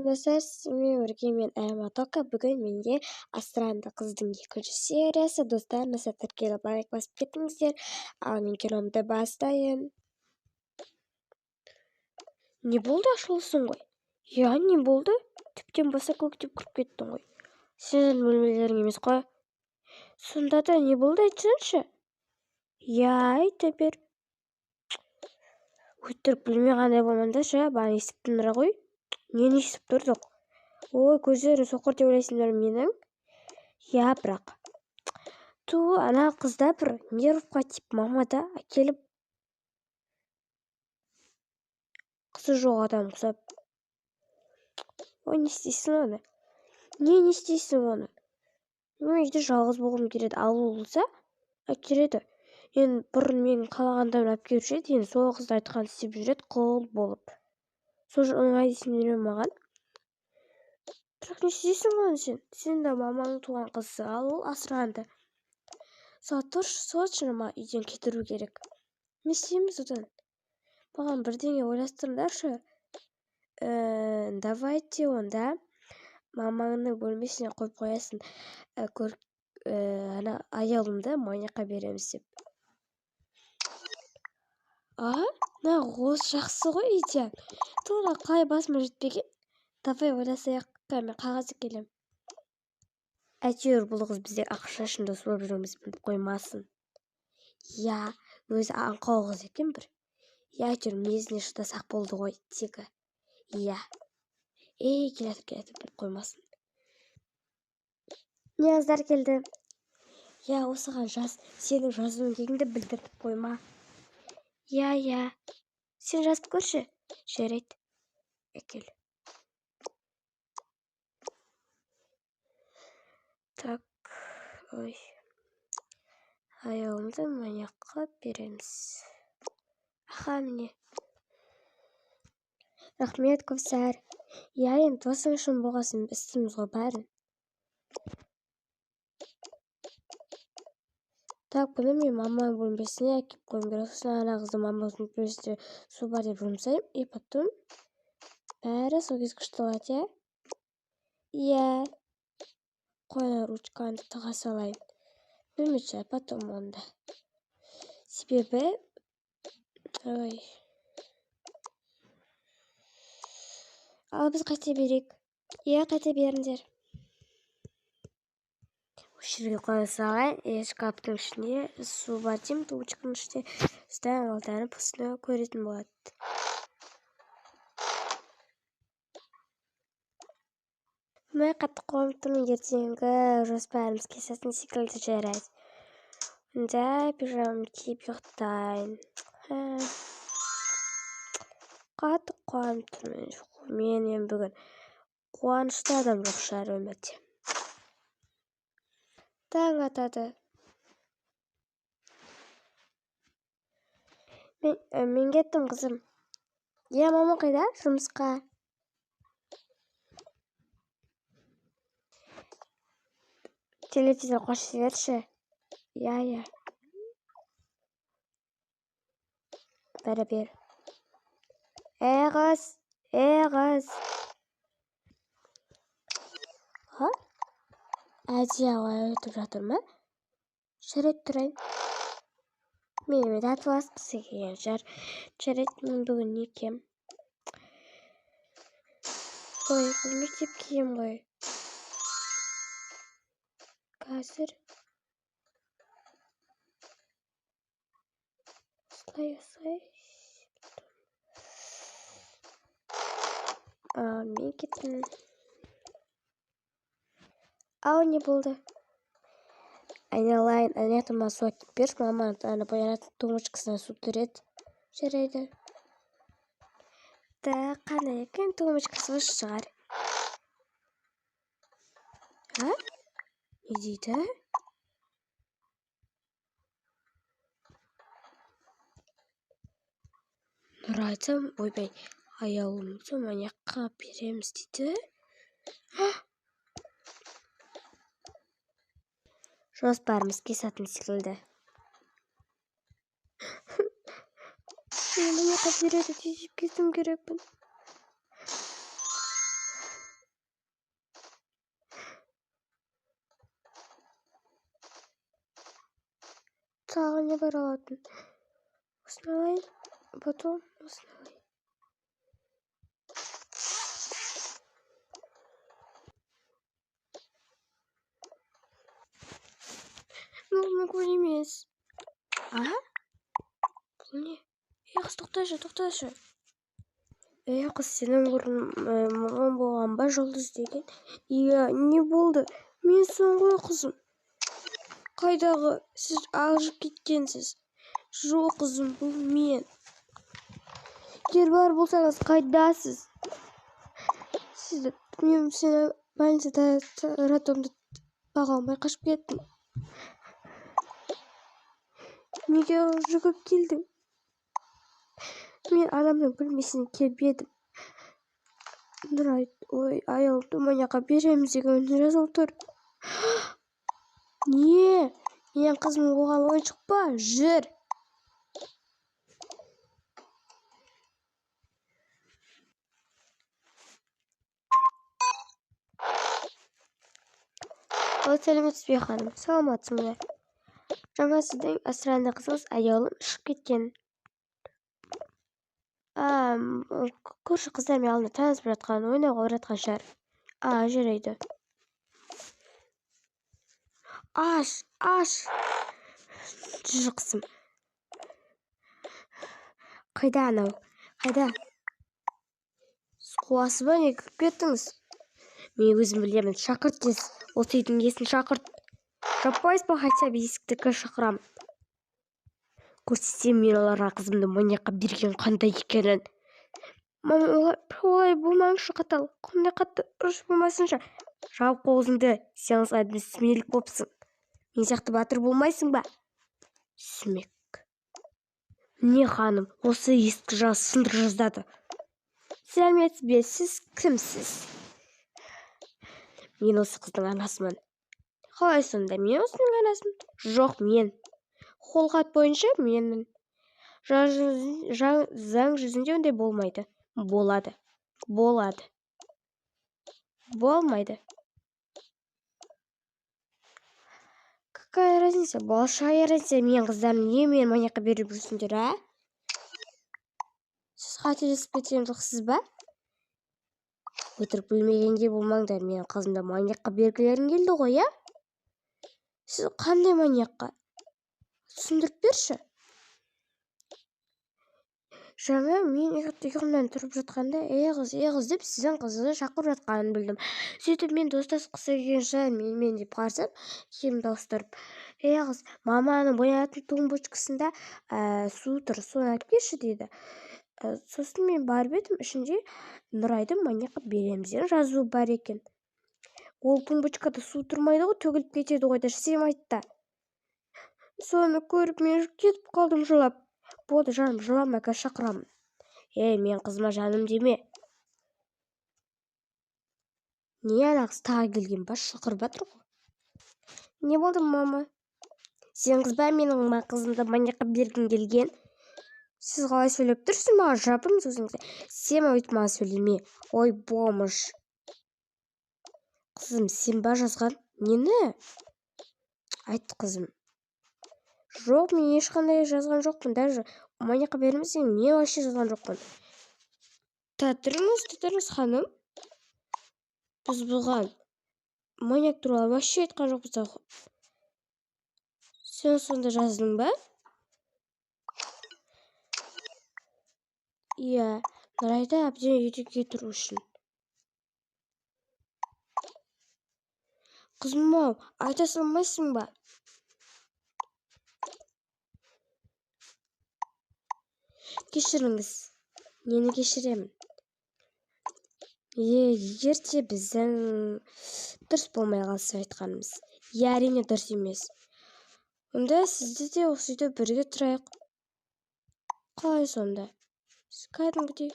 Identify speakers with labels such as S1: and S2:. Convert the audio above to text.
S1: достар, сізбен бірге мен Айматока. Бүгін менде Астранды қыздың 2-ші сериясы. Достар, насат тіркеліп лайк басып кетіңіздер. Ал мен киномды бастайын. Не болды, ашылысың ғой? Я, не болды? Тіптен баса көктеп кіріп кеттің ғой. Сен бөлмелерің емес қой. Сонда да не болды, айтсаңшы? Я, айта бер. Өйтіріп білмей қандай болмаңдашы, баған естіп тұндыра ғой. Нені естіп тұрдық? Ой, көздерің соқыр деп ойлайсыңдар менің? Я, бірақ. Ана қызда бір нервқа тип мамада әкеліп қызы жоқ адам құсап. Ой, не істейсің оны? Не істейсің оны? Мен үйде жалғыз болғым келеді. Ал болса, әкеледі. Енді бұрын мен қалағандарын алып келіп жүреді, енді сол қызды айтқан істеп жүреді, құл болып. Сол оңай дейсің бере маған. Бірақ не істейсің оны сен? Сен де маманың туған қызы, ал ол асыранды. Сотшыны ма үйден кетіру керек. Не істейміз одан? Маған бірдеңе ойластырыңдаршы. Давайте онда мамаңның бөлмесіне қойып қоясын. Ана аялымды маньякқа береміз деп. На осы жақсы ғой, идея. Тура қалай басыма жетпеген? Давай ойласайық, мен қағаз келем. Әйтеуір бұл қыз бізде ақша үшін дос болып жүрміз біліп қоймасын. Я, өзі аңқау қыз екен бір. Я, әйтеуір мінезіне шыдасақ болды ғой, тегі. Я. Келатыр біліп қоймасын. Не аздар келді? Я, осыған жаз, сенің жазуын кегіңді білдіріп қойма. Я. Сен жазып көрші. Жарайды. Әкел. Так, ой. Аялымды маньякқа береміз. Аха, міне. Рахмет, Көпсәр. Я, енді досың үшін болғасын істейміз ғой бәрін. Так, бұны мен маманың бөлмесіне әкеп қойым керек. Сосын ана қызды маманың бөлмесінде су бар деп жұмсайым. И потом бәрі сол кез күшті болады, я? Я. Қойна ручканы тыға салайын. Білмейші, потом онда. Себебі... Ой. Ал біз қайта берейік. Я, қайта беріңдер. Жерге қоя салайын. Шкаптың ішіне су бар деймін, ручканың ішіне. Содан алданып осыны көретін болады. Мен қатты қойып тұрмын, ертеңгі жоспарымыз кесетін секілді жарайды. Онда пижамамды киіп ұйықтайын. Қатты қойып тұрмын. Мен бүгін қуанышты адам жоқ шығар өмірде. Таң атады. Мен кеттім, қызым. Я, мама қайда? Жұмысқа. Телевизор қош жіберші. Я. Бәрі бер. Қыз. Әдейі ауай өтіп жатыр ма? Жарайды тұрайын. Менімен татуласқысы келген жар. Жарайды, мен бүгін не кием? Ой, бұл мектеп кием ғой. Қазір. Осылай. Мен кеттім. Ау, не болды? Айналайын, әнетіма су әкеп берші, мама ана баянатын тумышкасына су түреді. Жарайды. Да, қандай екен тумышкасы осы шығар. Не дейді? Нұр айтсам, ойбай, аялымды маньякқа береміз дейді. Жоспарымыз кесатын секілді. Маньякқа береді, тезіп кетім керекпін. тағы не бар алатын? Осыны алайын, потом осыны алайын. Мүмкін емес. Бұл не? Қыз, тоқташы. Қыз, сенің бұрын маған болған ба жұлдыз деген? Иә, не болды? Мен ғой қызым. Қайдағы? Сіз ағып кеткенсіз. Жоқ, қызым, бұл мен. Егер бар болсаңыз, қайдасыз? Мен сені больницада таратуымды баға алмай қашып кеттім. Неге жүгіп келдің? Мен анамның білмесін келіп едім. Нұрай, аялымды манияққа береміз деген жазылып тұр. Не? Мен қызым оған ойыншық па? Жүр. Сәлеметсіз бе ханым? Саламатсың ба? Жаңа сіздің асыранды қызыңыз аялым шығып кеткен. Көрші қыздармен алдында танысып жатқан, ойнауға баратқан шығар. Жарайды. Аш. Жүр қызым. Қайда анау? Қайда? Қуасы ба, не кіріп кеттіңіз? Мен өзім білемін, шақырт тез. Осы үйдің иесін шақырт. Жаппайсыз ба, хотя бы есікті кір шақырамын. Көрсетсем мен оларға қызымды манияққа берген қандай екенін. Мама, олай болмаңызшы, қатал. Қандай қатты ұрыс болмасынша. Жауып қоғызыңды, сен аңсайды смелік бопсың. Мен сияқты батыр болмайсың ба? Сүмек. Не ханым, осы ескі жаз сындыр жаздады. Сәлеметсіз бе, сіз кімсіз? Мен осы қыздың анасымын. Қалай сонда, мен осының анасымын? Жоқ, мен. Қолхат бойынша менмін. Заң жүзінде ондай болмайды. Болады. Болмайды. Какая разница? Большая разница. Мен қыздарым не мен манияққа беріп жүрсіңдер, Сіз қателесіп кеткен жоқсыз ба? Өтірік білмегенде болмаңдар. Мен қызымды манияққа бергілерің келді ғой, Сіз қандай манияққа? Түсіндіріп берші. Жаңа мен ұйқымнан тұрып жатқанда, қыз деп сіздің қызды шақырып жатқанын білдім. Сөйтіп мен достасқысы келген шығар, мен деп қарасам, киімді ауыстырып. Қыз, маманың боятын тумбочкасында су тұр, соны алып келші дейді. Сосын мен барып едім, ішінде Нұрайды манияққа береміз деген жазу бар екен. Ол тумбочкада су тұрмайды ғой, төгіліп кетеді ғой, сен айтты. Соны көріп мен кетіп қалдым жылап. Болды, жаным, жылама, қазір шақырамын. Мен қызыма жаным деме. Не анағыз тағы келген ба, шақырып жатыр ғой. Не болды, мама? Сен қыз ба, менің қызымды манияққа бергің келген? Сіз қалай сөйлеп тұрсыз, маған жапыңыз өзіңізді. Сен өйтіп маған сөйлеме. Ой, бомыш. Қызым, сен ба жазған? Нені? Айт, қызым. Жоқ, мен ешқандай жазған жоқпын. Даже манияққа бермесең, мен вообще жазған жоқпын. Татырыңыз, ханым. Біз бұған манияқ туралы вообще айтқан жоқпыз. Сен сонда жаздың ба? Иә, Нұрайды әбден үйге кетіру үшін. Қызым-ау, айта салмайсың ба? Кешіріңіз. Нені кешіремін? Егер де біздің дұрыс болмай қалса айтқанымыз. Әрине дұрыс емес. Онда сізді де осы үйде бірге тұрайық. Қалай сонда? Кәдімгідей